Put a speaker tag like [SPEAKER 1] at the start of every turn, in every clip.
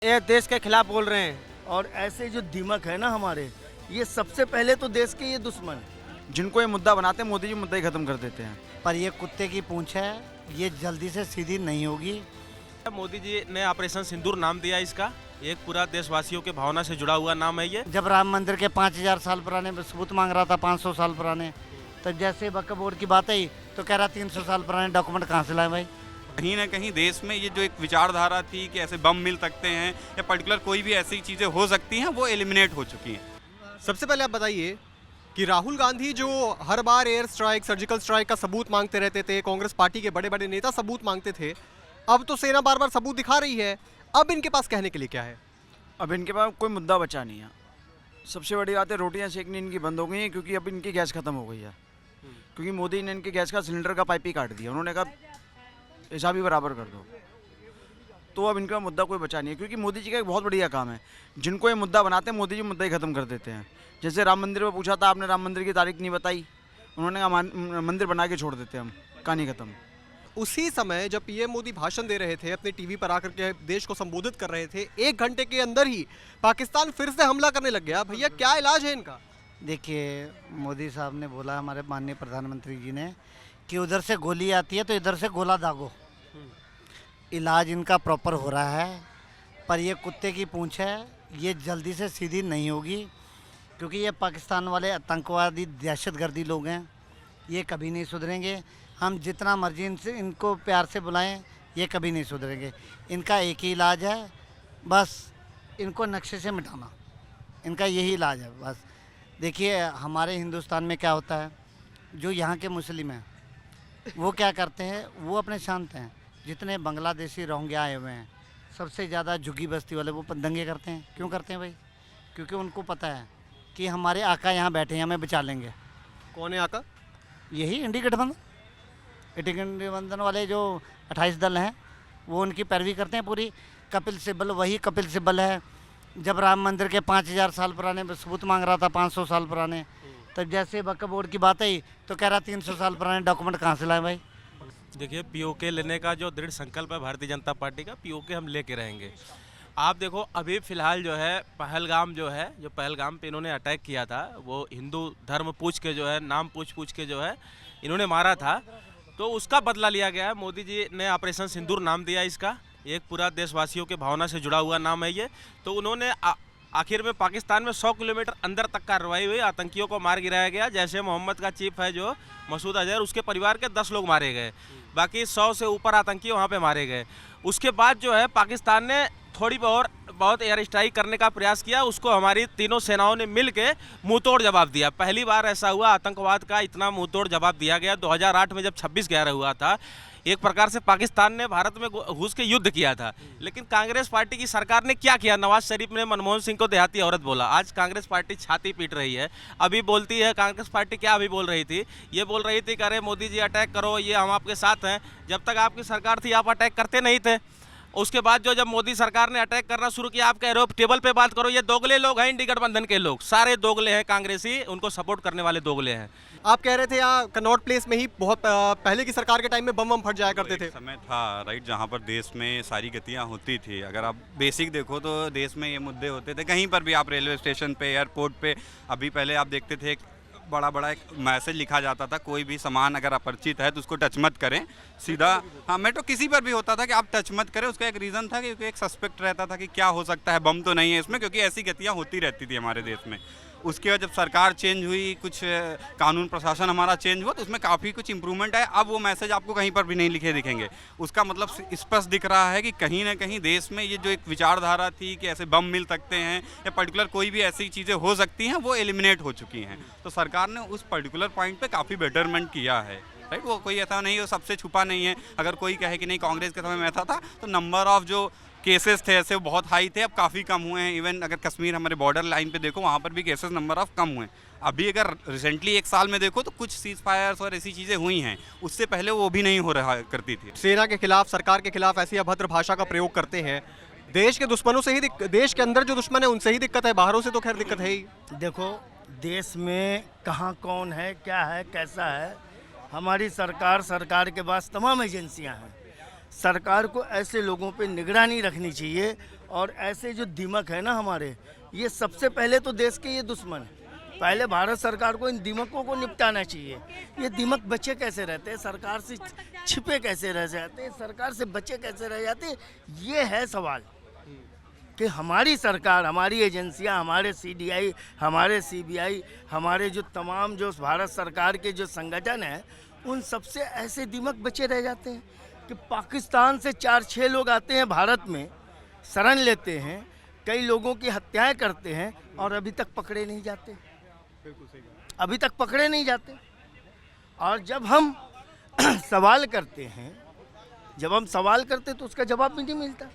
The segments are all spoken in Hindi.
[SPEAKER 1] ये देश के खिलाफ बोल रहे हैं।
[SPEAKER 2] और ऐसे जो दीमक है ना हमारे, ये सबसे पहले तो देश के ये दुश्मन है।
[SPEAKER 3] जिनको ये मुद्दा बनाते हैं मोदी जी मुद्दा ही खत्म कर देते हैं।
[SPEAKER 4] पर ये कुत्ते की पूंछ है, ये जल्दी से सीधी नहीं होगी।
[SPEAKER 5] मोदी जी ने ऑपरेशन सिंदूर नाम दिया इसका, एक पूरा देशवासियों के भावना से जुड़ा हुआ नाम है ये।
[SPEAKER 4] जब राम मंदिर के 5000 साल पुराने सबूत मांग रहा था, 500 साल पुराने, तब जैसे वक्फ बोर्ड की बात आई तो कह रहा 300 साल पुराने डॉक्यूमेंट कहाँ से लाए भाई।
[SPEAKER 6] कहीं ना कहीं देश में ये जो एक विचारधारा थी कि ऐसे बम मिल सकते हैं या पर्टिकुलर कोई भी ऐसी चीज़ें हो सकती हैं, वो एलिमिनेट हो चुकी हैं।
[SPEAKER 7] सबसे पहले आप बताइए कि राहुल गांधी जो हर बार एयर स्ट्राइक, सर्जिकल स्ट्राइक का सबूत मांगते रहते थे, कांग्रेस पार्टी के बड़े बड़े नेता सबूत मांगते थे, अब तो सेना बार बार सबूत दिखा रही है। अब इनके पास कहने के लिए क्या है?
[SPEAKER 3] अब इनके पास कोई मुद्दा बचा नहीं है। सबसे बड़ी बात है रोटियां सेकनी इनकी बंद हो गई हैं, क्योंकि अब इनकी गैस खत्म हो गई है। क्योंकि मोदी ने इनके गैस का सिलेंडर का पाइप ही काट दिया। उन्होंने कहा हिसाब ही बराबर कर दो। तो अब इनका मुद्दा कोई बचा नहीं है, क्योंकि मोदी जी का एक बहुत बढ़िया काम है। जिनको ये मुद्दा बनाते हैं मोदी जी मुद्दा ही खत्म कर देते हैं। जैसे राम मंदिर में पूछा था आपने, राम मंदिर की तारीख नहीं बताई, उन्होंने कहा मंदिर बना के छोड़ देते हम, कहानी खत्म।
[SPEAKER 7] उसी समय जब पीएम मोदी भाषण दे रहे थे, अपने टीवी पर आकर के देश को संबोधित कर रहे थे, 1 घंटे के अंदर ही पाकिस्तान फिर से हमला करने लग गया। भैया क्या इलाज है इनका?
[SPEAKER 4] देखिए, मोदी साहब ने बोला, हमारे माननीय प्रधानमंत्री जी ने, कि उधर से गोली आती है तो इधर से गोला दागो। इलाज इनका प्रॉपर हो रहा है, पर ये कुत्ते की पूंछ है, ये जल्दी से सीधी नहीं होगी। क्योंकि ये पाकिस्तान वाले आतंकवादी दहशतगर्दी लोग हैं, ये कभी नहीं सुधरेंगे। हम जितना मर्जी इनको प्यार से बुलाएं, ये कभी नहीं सुधरेंगे। इनका एक ही इलाज है, बस इनको नक्शे से मिटाना, इनका यही इलाज है बस। देखिए, हमारे हिंदुस्तान में क्या होता है, जो यहाँ के मुस्लिम हैं वो क्या करते हैं, वो अपने शांत हैं। जितने बांग्लादेशी रोहिंग्या आए हुए हैं, सबसे ज़्यादा झुग्गी बस्ती वाले वो दंगे करते हैं। क्यों करते हैं भाई? क्योंकि उनको पता है कि हमारे आका यहाँ बैठे हैं, हमें बचा लेंगे।
[SPEAKER 7] कौन है आका?
[SPEAKER 4] यही इंडी गठबंधन, इंडी गठबंधन वाले जो 28 दल हैं, वो उनकी पैरवी करते हैं पूरी। कपिल सिब्बल वही कपिल सिब्बल है। जब राम मंदिर के 5000 साल पुराने सबूत मांग रहा था, 500 साल पुराने, तब जैसे वक्फ बोर्ड की बात आई तो कह रहा 300 साल पुराने डॉक्यूमेंट कहाँ से लाए भाई।
[SPEAKER 5] देखिए, पीओके लेने का जो दृढ़ संकल्प है भारतीय जनता पार्टी का, पीओके हम लेके रहेंगे। आप देखो, अभी फिलहाल जो है पहलगाम जो पहलगाम पे इन्होंने अटैक किया था, वो हिंदू धर्म पूछ के जो है, नाम पूछ के जो है इन्होंने मारा था, तो उसका बदला लिया गया है। मोदी जी ने ऑपरेशन सिंदूर नाम दिया इसका, एक पूरा देशवासियों के भावना से जुड़ा हुआ नाम है ये। तो उन्होंने आखिर में पाकिस्तान में 100 किलोमीटर अंदर तक कार्रवाई हुई, आतंकियों को मार गिराया गया। जैसे मोहम्मद का चीफ है जो मसूद अजहर, उसके परिवार के 10 लोग मारे गए, बाकी 100 से ऊपर आतंकी वहाँ पे मारे गए। उसके बाद जो है पाकिस्तान ने थोड़ी बहुत एयर स्ट्राइक करने का प्रयास किया, उसको हमारी तीनों सेनाओं ने मिल के मुँहतोड़ जवाब दिया। पहली बार ऐसा हुआ आतंकवाद का इतना मुँहतोड़ जवाब दिया गया 2008 में, जब 26/11 हुआ था। एक प्रकार से पाकिस्तान ने भारत में घुस के युद्ध किया था। लेकिन कांग्रेस पार्टी की सरकार ने क्या किया? नवाज शरीफ ने मनमोहन सिंह को देहाती औरत बोला। आज कांग्रेस पार्टी छाती पीट रही है। अभी बोलती है कांग्रेस पार्टी, क्या अभी बोल रही थी? ये बोल रही थी कि अरे मोदी जी अटैक करो, ये हम आपके साथ हैं। जब तक आपकी सरकार थी आप अटैक करते नहीं थे। उसके बाद जब मोदी सरकार ने अटैक करना शुरू किया, आप कह रहे हो टेबल पे बात करो। ये दोगले लोग हैं, इंडी गठबंधन के लोग सारे दोगले हैं, कांग्रेसी उनको सपोर्ट करने वाले दोगले हैं।
[SPEAKER 7] आप कह रहे थे यहाँ कनॉट प्लेस में ही बहुत पहले की सरकार के टाइम में बम फट जाया करते थे।
[SPEAKER 6] समय था राइट, जहाँ पर देश में सारी गतियाँ होती थी। अगर आप बेसिक देखो तो देश में ये मुद्दे होते थे कहीं पर भी। आप रेलवे स्टेशन पे, एयरपोर्ट पे, अभी पहले आप देखते थे बड़ा एक मैसेज लिखा जाता था, कोई भी सामान अगर अपरिचित है तो उसको टच मत करें, सीधा। हाँ, मेट्रो किसी पर भी होता था कि आप टच मत करें। उसका एक रीज़न था, क्योंकि एक सस्पेक्ट रहता था कि क्या हो सकता है, बम तो नहीं है इसमें, क्योंकि ऐसी गतियाँ होती रहती थी हमारे देश में। उसके बाद जब सरकार चेंज हुई, कुछ कानून प्रशासन हमारा चेंज हुआ, तो उसमें काफ़ी कुछ इंप्रूवमेंट है। अब वो मैसेज आपको कहीं पर भी नहीं लिखे दिखेंगे। उसका मतलब स्पष्ट दिख रहा है कि कहीं ना कहीं देश में ये जो एक विचारधारा थी कि ऐसे बम मिल सकते हैं या पर्टिकुलर कोई भी ऐसी चीज़ें हो सकती हैं, वो एलिमिनेट हो चुकी हैं। तो सरकार ने उस पर्टिकुलर पॉइंट पे काफ़ी बेटरमेंट किया है, राइट। वो कोई ऐसा नहीं, वो सबसे छुपा नहीं है। अगर कोई कहे कि नहीं कांग्रेस के समय में ऐसा था, तो नंबर ऑफ जो केसेस थे ऐसे बहुत हाई थे, अब काफ़ी कम हुए हैं। इवन अगर कश्मीर हमारे बॉर्डर लाइन पे देखो, वहाँ पर भी केसेस नंबर ऑफ कम हुए हैं। अभी अगर रिसेंटली 1 साल में देखो तो कुछ सीज फायर्स और ऐसी चीज़ें हुई हैं, उससे पहले वो भी नहीं हो रहा करती थी।
[SPEAKER 7] सेना के खिलाफ, सरकार के खिलाफ ऐसी अभद्र भाषा का प्रयोग करते हैं। देश के दुश्मनों से ही देश के अंदर जो दुश्मन है उनसे ही दिक्कत है, बाहरों से तो खैर दिक्कत है ही।
[SPEAKER 2] देखो, देश में कहाँ कौन है, क्या है, कैसा है, हमारी सरकार के पास तमाम एजेंसियां हैं। सरकार को ऐसे लोगों पे निगरानी रखनी चाहिए और ऐसे जो दिमक है ना हमारे, ये सबसे पहले तो देश के ये दुश्मन है। पहले भारत सरकार को इन दिमकों को निपटाना चाहिए। ये दिमक बचे कैसे रहते हैं, सरकार से छिपे कैसे रह जाते हैं, सरकार से बचे कैसे रह जाते हैं, ये है सवाल। कि हमारी सरकार, हमारी एजेंसियां, हमारे सीडीआई, हमारे सीबीआई, हमारे जो तमाम जो भारत सरकार के जो संगठन हैं, उन सबसे ऐसे दिमक बचे रह जाते हैं कि पाकिस्तान से 4-6 लोग आते हैं भारत में, शरण लेते हैं, कई लोगों की हत्याएं करते हैं और अभी तक पकड़े नहीं जाते, अभी तक पकड़े नहीं जाते। और जब हम सवाल करते हैं, तो उसका जवाब भी नहीं मिलता।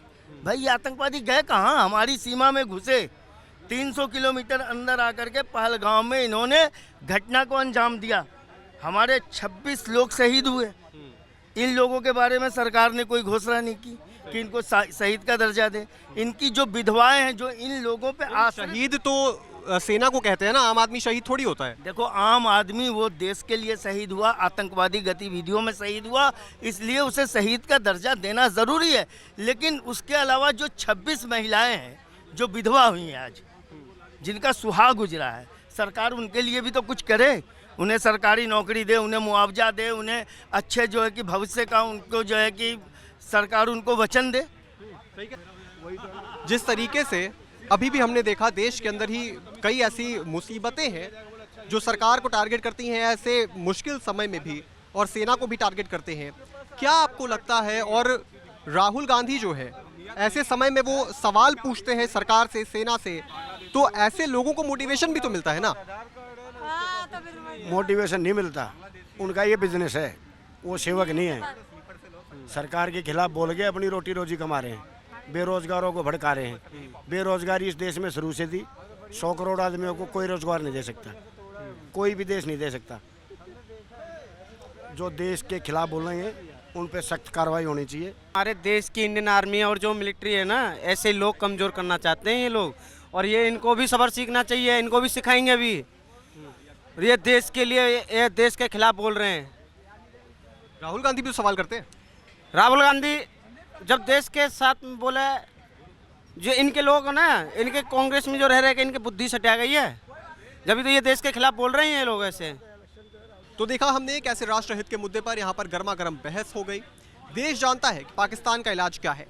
[SPEAKER 2] भाई ये आतंकवादी गए कहाँ? हमारी सीमा में घुसे, 300 किलोमीटर अंदर आकर के पहलगाम में इन्होंने घटना को अंजाम दिया। हमारे 26 लोग शहीद हुए। इन लोगों के बारे में सरकार ने कोई घोषणा नहीं की कि इनको शहीद का दर्जा दे। इनकी जो विधवाएं हैं, जो इन लोगों पे
[SPEAKER 7] शहीद तो सेना को कहते हैं ना, आम आदमी शहीद थोड़ी होता है।
[SPEAKER 2] देखो, आम आदमी वो देश के लिए शहीद हुआ, आतंकवादी गतिविधियों में शहीद हुआ, इसलिए उसे शहीद का दर्जा देना ज़रूरी है। लेकिन उसके अलावा जो 26 महिलाएं हैं जो विधवा हुई हैं आज, जिनका सुहाग गुजरा है, सरकार उनके लिए भी तो कुछ करे, उन्हें सरकारी नौकरी दे, उन्हें मुआवजा दे, उन्हें अच्छे जो है कि भविष्य का उनको जो है कि सरकार उनको वचन दे।
[SPEAKER 7] जिस तरीके से अभी भी हमने देखा, देश के अंदर ही कई ऐसी मुसीबतें हैं जो सरकार को टारगेट करती हैं ऐसे मुश्किल समय में भी, और सेना को भी टारगेट करते हैं। क्या आपको लगता है, और राहुल गांधी जो है ऐसे समय में वो सवाल पूछते हैं सरकार से, सेना से, तो ऐसे लोगों को मोटिवेशन भी तो मिलता है ना?
[SPEAKER 8] मोटिवेशन नहीं मिलता, उनका ये बिजनेस है, वो सेवक नहीं है। सरकार के खिलाफ बोल के अपनी रोटी रोजी कमा रहे हैं, बेरोजगारों को भड़का रहे हैं। बेरोजगारी इस देश में शुरू से थी, 100 करोड़ आदमियों को कोई रोजगार नहीं दे सकता, कोई भी देश नहीं दे सकता। जो देश के खिलाफ बोल रहे हैं उन पे सख्त कार्रवाई होनी चाहिए।
[SPEAKER 1] हमारे देश की इंडियन आर्मी और जो मिलिट्री है ना, ऐसे लोग कमज़ोर करना चाहते हैं ये लोग, और ये इनको भी सब्र सीखना चाहिए, इनको भी सिखाएंगे अभी। ये देश के लिए, ये देश के खिलाफ बोल रहे हैं।
[SPEAKER 7] राहुल गांधी भी तो सवाल करते हैं।
[SPEAKER 1] राहुल गांधी जब देश के साथ में बोले, जो इनके लोग ना, इनके कांग्रेस में जो रह रहे हैं, इनकी बुद्धि सटा गई है, जब तो ये देश के खिलाफ बोल रहे हैं ये लोग ऐसे।
[SPEAKER 7] तो देखा हमने कैसे राष्ट्रहित के मुद्दे पर यहाँ पर गर्मा गर्म बहस हो गई। देश जानता है कि पाकिस्तान का इलाज क्या है,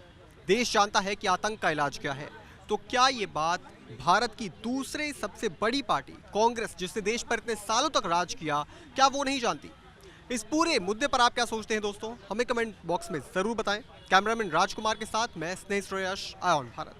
[SPEAKER 7] देश जानता है कि आतंक का इलाज क्या है। तो क्या ये बात भारत की दूसरे सबसे बड़ी पार्टी कांग्रेस, जिसने देश पर इतने सालों तक राज किया, क्या वो नहीं जानती? इस पूरे मुद्दे पर आप क्या सोचते हैं दोस्तों, हमें कमेंट बॉक्स में जरूर बताएं। कैमरामैन राजकुमार के साथ मैं स्नेह श्रेयस, आय ऑन भारत।